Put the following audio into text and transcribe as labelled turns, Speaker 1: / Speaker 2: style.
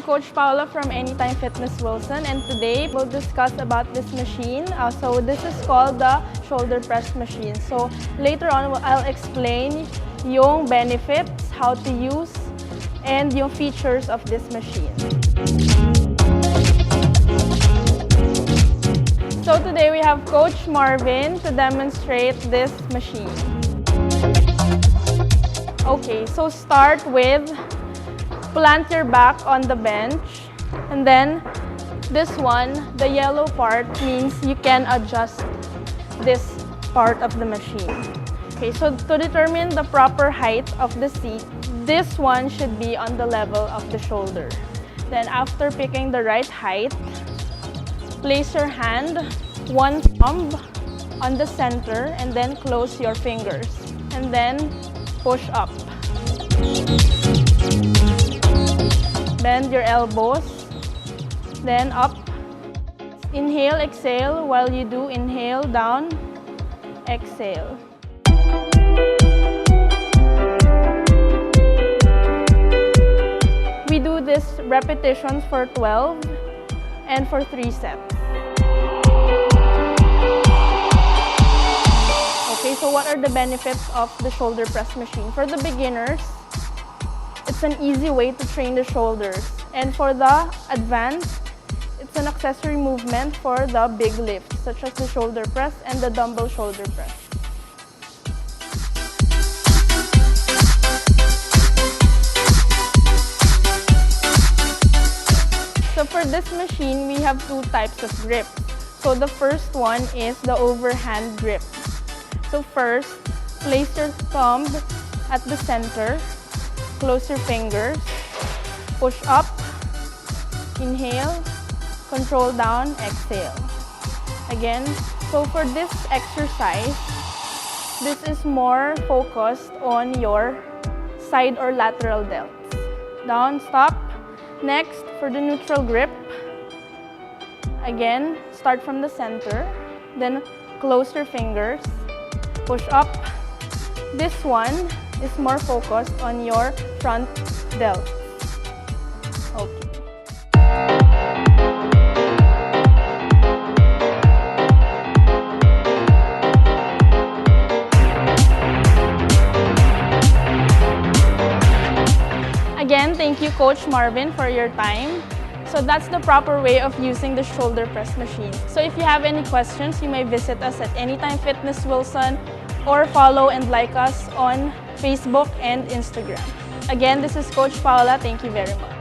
Speaker 1: Coach Paula from Anytime Fitness Wilson, and today we'll discuss about this machine. So this is called the shoulder press machine. So later on, I'll explain yung benefits, how to use, and yung features of this machine. So today we have Coach Marvin to demonstrate this machine. Okay, so start with plant your back on the bench, and then this one, the yellow part, means you can adjust this part of the machine. Okay, so to determine the proper height of the seat, this one should be on the level of the shoulder. Then after picking the right height, place your hand, one thumb on the center, and then close your fingers, and then push up. Bend your elbows, then up. Inhale, exhale. While you do, inhale, down, exhale. We do this repetitions for 12 and for 3 sets. Okay, so what are the benefits of the shoulder press machine? For the beginners, it's an easy way to train the shoulders. And for the advanced, it's an accessory movement for the big lifts, such as the shoulder press and the dumbbell shoulder press. So for this machine, we have 2 types of grip. So the first one is the overhand grip. So first, place your thumb at the center, close your fingers, push up, inhale, control down, exhale. Again, so for this exercise, this is more focused on your side or lateral delts. Down, stop. Next, for the neutral grip, again, start from the center, then close your fingers, push up. This one is more focused on your front delts. Okay. Again, thank you, Coach Marvin, for your time. So that's the proper way of using the shoulder press machine. So if you have any questions, you may visit us at Anytime Fitness Wilson or follow and like us on Facebook and Instagram. Again, this is Coach Paula. Thank you very much.